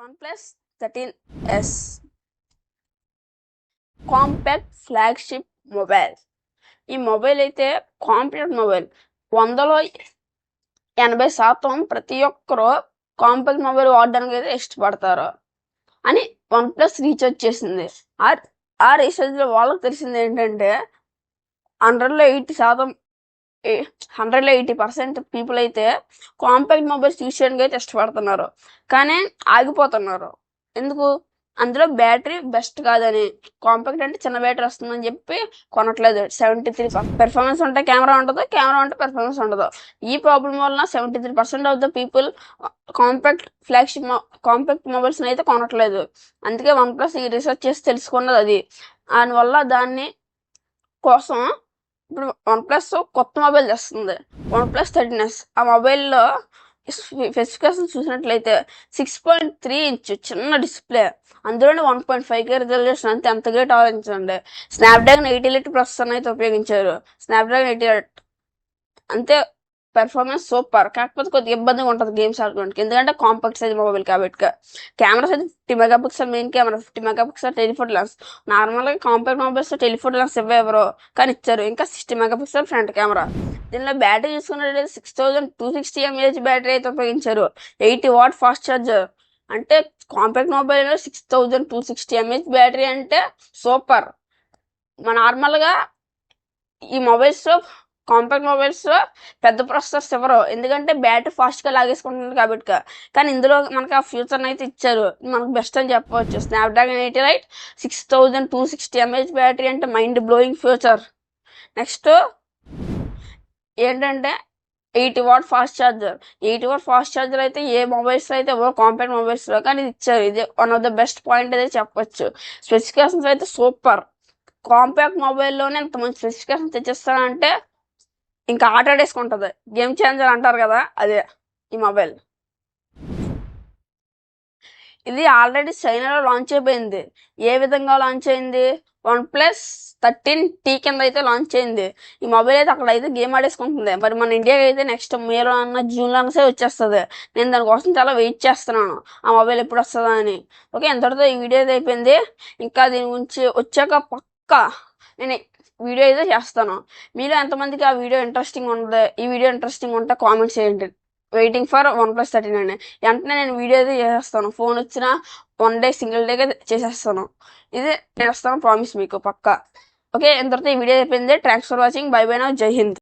OnePlus 13S compact flagship mobile. ఈ mobile అయితే compact mobile. 100% ప్రతి ఒక్కరు కాంపాక్ట్ మొబైల్ వాడడానికి అయితే ఇష్టపడతారు అని OnePlus రీసెర్చ్ చేసింది. ఆ రీసెర్చ్లో వాళ్ళకి తెలిసింది ఏంటంటే 100% పీపుల్ అయితే కాంపాక్ట్ మొబైల్స్ యూజ్ చేయడానికి అయితే ఇష్టపడుతున్నారు, కానీ ఆగిపోతున్నారు. ఎందుకు? అందులో బ్యాటరీ బెస్ట్ కాదని, కాంపాక్ట్ అంటే చిన్న బ్యాటరీ వస్తుందని చెప్పి కొనట్లేదు. 73 పెర్ఫార్మెన్స్ ఉంటే కెమెరా ఉంటుందో, కెమెరా ఉంటే పెర్ఫార్మెన్స్ ఉండదు. ఈ ప్రాబ్లం వలన 73% ఆఫ్ ద పీపుల్ కాంపాక్ట్ మొబైల్స్ని అయితే కొనట్లేదు. అందుకే OnePlus ఈ రీసెర్చ్ చేసి తెలుసుకున్నది అది. దానివల్ల దాన్ని కోసం ఇప్పుడు OnePlus కొత్త మొబైల్ తెస్తుంది, OnePlus 13S. ఆ మొబైల్లో స్పెసిఫికేషన్ చూసినట్లయితే 6.3 ఇంచ్ చిన్న డిస్ప్లే, అందులోనే 1.5K రిజల్యూషన్. అంతే, అంత గ్రేట్ ఆలోచించండి. స్నాప్డ్రాగన్ 88 ప్రాసెసర్ అయితే ఉపయోగించారు. స్నాప్డ్రాగన్ 88 అంతే. Performance super. కాకపోతే కొద్దిగా ఇబ్బందిగా ఉంటుంది గేమ్స్ ఆడుకోవడానికి, ఎందుకంటే కాంపాక్ట్ సైజ్ మొబైల్ కాబట్టి. Camera size 50 megapixel main camera, 50 megapixel telephoto lens. నార్మల్గా కాంపాక్ట్ మొబైల్స్ టెలిఫోటో లెన్స్ ఇవ్వరు, కానీ ఇచ్చారు. ఇంకా 60 మెగాపిక్సెల్ ఫ్రంట్ కెమెరా. దీనిలో బ్యాటరీ చూసుకున్నట్లయితే 6260 mAh బ్యాటరీ అయితే ఉపయోగించారు. 80 వాట్ ఫాస్ట్ ఛార్జర్. అంటే కాంపాక్ట్ మొబైల్లో 6260 mAh బ్యాటరీ అంటే సూపర్. నార్మల్గా ఈ కాంపాక్ట్ మొబైల్స్లో పెద్ద ప్రాసెసర్స్ ఇవ్వరు, ఎందుకంటే బ్యాటరీ ఫాస్ట్గా లాగేసుకుంటుంది కాబట్టి. కానీ ఇందులో మనకు ఆ ఫ్యూచర్ని అయితే ఇచ్చారు, మనకు బెస్ట్ అని చెప్పవచ్చు. స్నాప్డ్రాగన్ 88 6260 mAh బ్యాటరీ అంటే మైండ్ బ్లోయింగ్ ఫ్యూచర్. నెక్స్ట్ ఏంటంటే 80 watt fast charger. 80 watt fast charger అయితే ఏ మొబైల్స్ అయితే కాంపాక్ట్ మొబైల్స్లో, కానీ ఇది ఇచ్చారు. ఇది one of the best point అయితే చెప్పచ్చు. స్పెసిఫికేషన్స్ అయితే సూపర్. కాంపాక్ట్ మొబైల్లోనే ఇంత మంచి స్పెసిఫికేషన్ తెచ్చిస్తానంటే ఇంకా ఆటాడేసుకుంటుంది. గేమ్ చేంజర్ అంటారు కదా, అదే ఈ మొబైల్. ఇది ఆల్రెడీ చైనాలో లాంచ్ అయిపోయింది. ఏ విధంగా లాంచ్ అయింది? OnePlus 13T కింద అయితే లాంచ్ అయింది. ఈ మొబైల్ అయితే అక్కడ అయితే గేమ్ ఆడేసుకుంటుంది. మరి మన ఇండియాకి అయితే నెక్స్ట్ మేలో అన్న జూన్లో అన్నసే వచ్చేస్తుంది. నేను దానికోసం చాలా వెయిట్ చేస్తున్నాను, ఆ మొబైల్ ఎప్పుడు వస్తుందా అని. ఓకే, ఎంతటితో ఈ వీడియో అయితే అయిపోయింది. ఇంకా దీని గురించి వచ్చాక పక్కా నేను వీడియో అయితే చేస్తాను. మీలో ఎంతమందికి ఆ వీడియో ఇంట్రెస్టింగ్ ఉంటుంది? ఈ వీడియో ఇంట్రెస్టింగ్ ఉంటే కామెంట్స్ చేయండి. వెయిటింగ్ ఫర్ OnePlus 13 అండి. వెంటనే నేను వీడియో అయితే చేసేస్తాను. ఫోన్ వచ్చిన 1 డే సింగిల్ డేగా చేసేస్తాను. ఇది చేస్తాను, ప్రామిస్ మీకు పక్కా. ఓకే, ఎంతటితో ఈ వీడియో అయిపోయింది. Thanks for watching. By by now. జై హింద్.